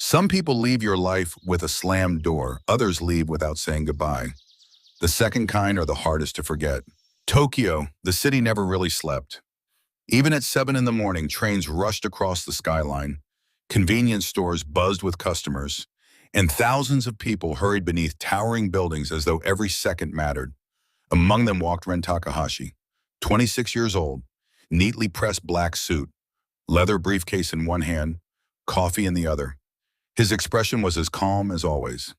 Some people leave your life with a slammed door, others leave without saying goodbye. The second kind are the hardest to forget. Tokyo, the city never really slept. Even at 7 in the morning, trains rushed across the skyline, convenience stores buzzed with customers, and thousands of people hurried beneath towering buildings as though every second mattered. Among them walked Ren Takahashi, 26 years old, neatly pressed black suit, leather briefcase in one hand, coffee in the other. His expression was as calm as always.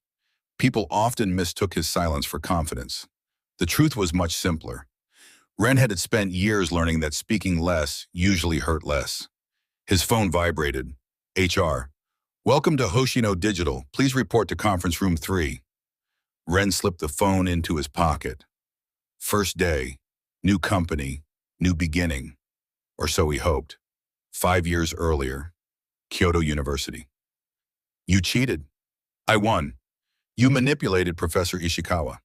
People often mistook his silence for confidence. The truth was much simpler. Ren had spent years learning that speaking less usually hurt less. His phone vibrated. HR. Welcome to Hoshino Digital. Please report to conference room 3. Ren slipped the phone into his pocket. First day, new company, new beginning. Or so he hoped. 5 years earlier, Kyoto University. You cheated. I won. You manipulated Professor Ishikawa.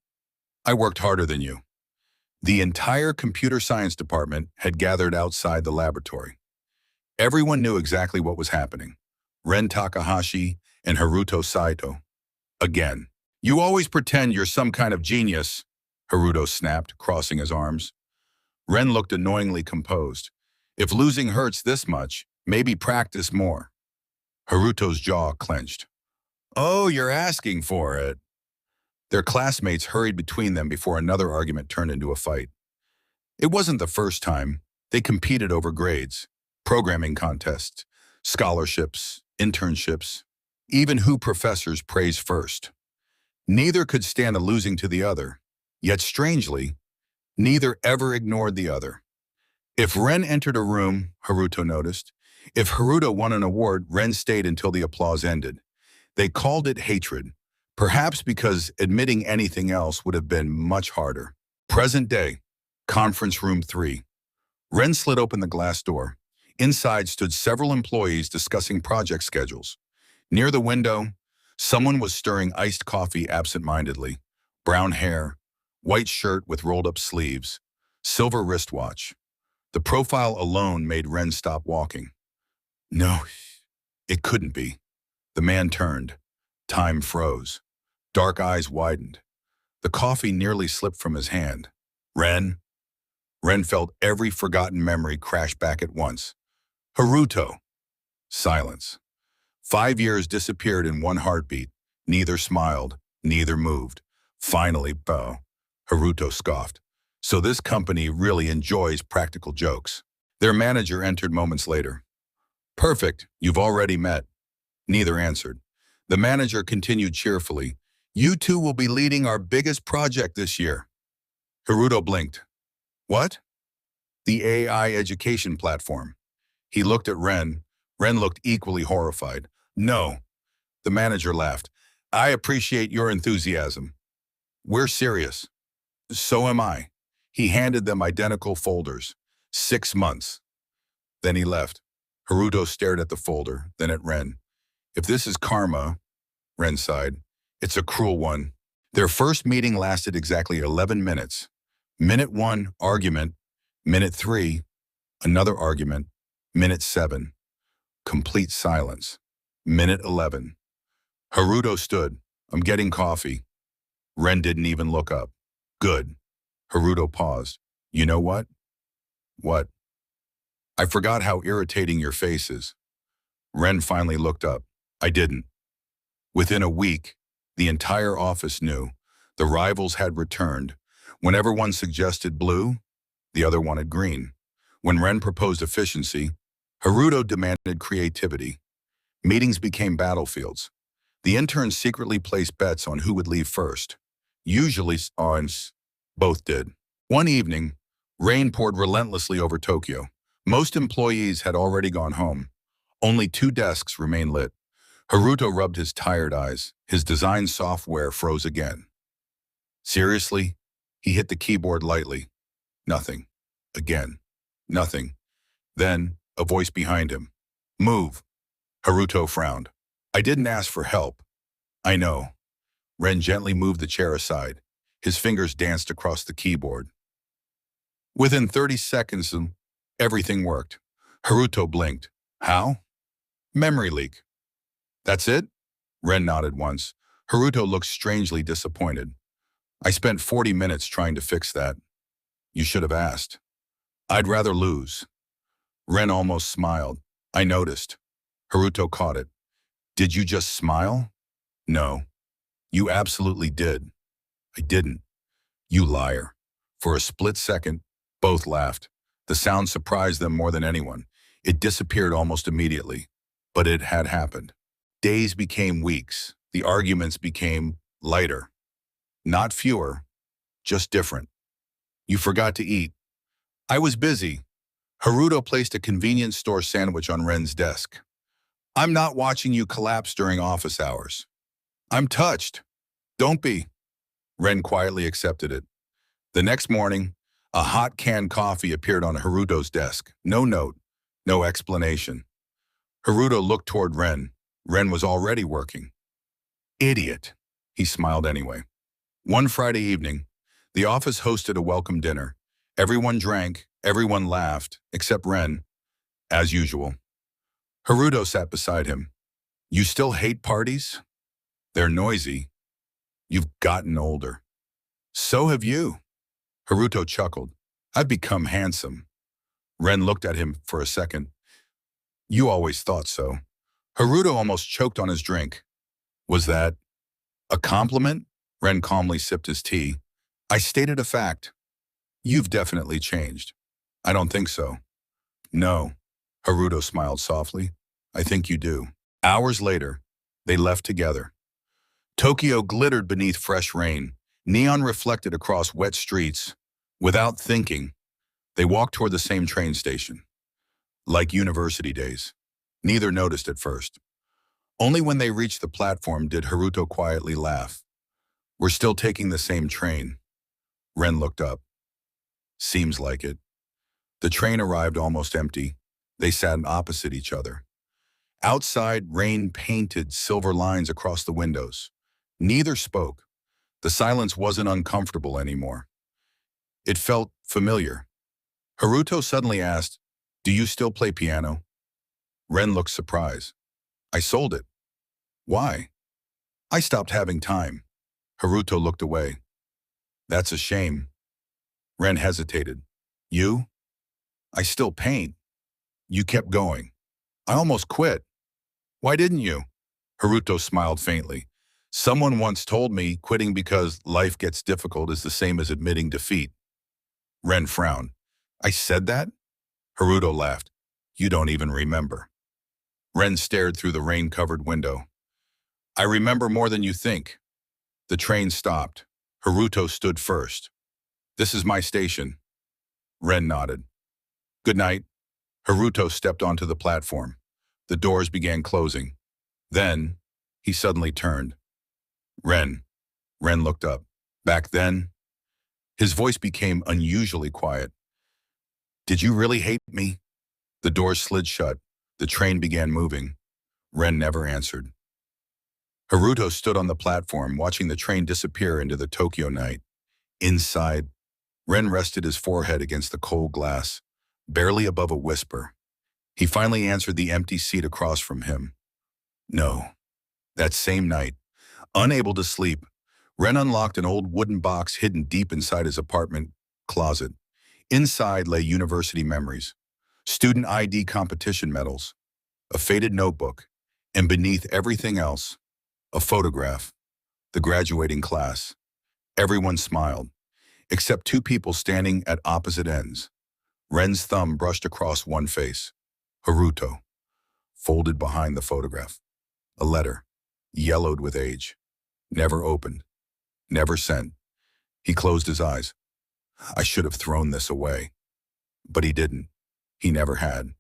I worked harder than you. The entire computer science department had gathered outside the laboratory. Everyone knew exactly what was happening. Ren Takahashi and Haruto Saito. Again. You always pretend you're some kind of genius, Haruto snapped, crossing his arms. Ren looked annoyingly composed. If losing hurts this much, maybe practice more. Haruto's jaw clenched. Oh, you're asking for it. Their classmates hurried between them before another argument turned into a fight. It wasn't the first time. They competed over grades, programming contests, scholarships, internships, even who professors praised first. Neither could stand a losing to the other, yet strangely, neither ever ignored the other. If Ren entered a room, Haruto noticed, if Haruto won an award, Ren stayed until the applause ended. They called it hatred, perhaps because admitting anything else would have been much harder. Present day, conference room 3. Ren slid open the glass door. Inside stood several employees discussing project schedules. Near the window, someone was stirring iced coffee absent-mindedly. Brown hair, white shirt with rolled-up sleeves, silver wristwatch. The profile alone made Ren stop walking. No, it couldn't be. The man turned. Time froze. Dark eyes widened. The coffee nearly slipped from his hand. Ren? Ren felt every forgotten memory crash back at once. Haruto. Silence. 5 years disappeared in one heartbeat. Neither smiled, neither moved. Finally, Haruto scoffed. So this company really enjoys practical jokes. Their manager entered moments later. Perfect, you've already met. Neither answered. The manager continued cheerfully. You two will be leading our biggest project this year. Haruto blinked. What? The AI education platform. He looked at Ren. Ren looked equally horrified. No. The manager laughed. I appreciate your enthusiasm. We're serious. So am I. He handed them identical folders. 6 months. Then he left. Haruto stared at the folder, then at Ren. If this is karma, Ren sighed, it's a cruel one. Their first meeting lasted exactly 11 minutes. Minute 1, argument. Minute 3, another argument. Minute 7, complete silence. Minute 11. Haruto stood. I'm getting coffee. Ren didn't even look up. Good. Haruto paused. You know what? What? I forgot how irritating your face is. Ren finally looked up. I didn't. Within a week, the entire office knew. The rivals had returned. Whenever one suggested blue, the other wanted green. When Ren proposed efficiency, Haruto demanded creativity. Meetings became battlefields. The interns secretly placed bets on who would leave first. Usually, both did. One evening, rain poured relentlessly over Tokyo. Most employees had already gone home. Only 2 desks remained lit. Haruto rubbed his tired eyes. His design software froze again. Seriously? He hit the keyboard lightly. Nothing. Again. Nothing. Then, a voice behind him. Move. Haruto frowned. I didn't ask for help. I know. Ren gently moved the chair aside. His fingers danced across the keyboard. Within 30 seconds, everything worked. Haruto blinked. How? Memory leak. That's it? Ren nodded once. Haruto looked strangely disappointed. I spent 40 minutes trying to fix that. You should have asked. I'd rather lose. Ren almost smiled. I noticed. Haruto caught it. Did you just smile? No. You absolutely did. I didn't. You liar. For a split second, both laughed. The sound surprised them more than anyone. It disappeared almost immediately. But it had happened. Days became weeks. The arguments became lighter. Not fewer, just different. You forgot to eat. I was busy. Haruto placed a convenience store sandwich on Ren's desk. I'm not watching you collapse during office hours. I'm touched. Don't be. Ren quietly accepted it. The next morning, a hot canned coffee appeared on Haruto's desk. No note, no explanation. Haruto looked toward Ren. Ren was already working. Idiot. He smiled anyway. One Friday evening, the office hosted a welcome dinner. Everyone drank, everyone laughed, except Ren, as usual. Haruto sat beside him. You still hate parties? They're noisy. You've gotten older. So have you. Haruto chuckled. I've become handsome. Ren looked at him for a second. You always thought so. Haruto almost choked on his drink. Was that a compliment? Ren calmly sipped his tea. I stated a fact. You've definitely changed. I don't think so. No. Haruto smiled softly. I think you do. Hours later, they left together. Tokyo glittered beneath fresh rain. Neon reflected across wet streets. Without thinking, they walked toward the same train station. Like university days. Neither noticed at first. Only when they reached the platform did Haruto quietly laugh. We're still taking the same train. Ren looked up. Seems like it. The train arrived almost empty. They sat opposite each other. Outside, rain painted silver lines across the windows. Neither spoke. The silence wasn't uncomfortable anymore. It felt familiar. Haruto suddenly asked, Do you still play piano? Ren looked surprised. I sold it. Why? I stopped having time. Haruto looked away. That's a shame. Ren hesitated. You? I still paint. You kept going. I almost quit. Why didn't you? Haruto smiled faintly. Someone once told me quitting because life gets difficult is the same as admitting defeat. Ren frowned. I said that? Haruto laughed. You don't even remember. Ren stared through the rain-covered window. I remember more than you think. The train stopped. Haruto stood first. This is my station. Ren nodded. Good night. Haruto stepped onto the platform. The doors began closing. Then, he suddenly turned. Ren. Ren looked up. Back then, his voice became unusually quiet. Did you really hate me? The doors slid shut. The train began moving. Ren never answered. Haruto stood on the platform, watching the train disappear into the Tokyo night. Inside, Ren rested his forehead against the cold glass, barely above a whisper. He finally answered the empty seat across from him. No. That same night, unable to sleep, Ren unlocked an old wooden box hidden deep inside his apartment closet. Inside lay university memories, student ID competition medals, a faded notebook, and beneath everything else, a photograph, the graduating class. Everyone smiled, except two people standing at opposite ends. Ren's thumb brushed across one face. Haruto, folded behind the photograph. A letter, yellowed with age. Never opened. Never sent. He closed his eyes. I should have thrown this away. But he didn't. He never had.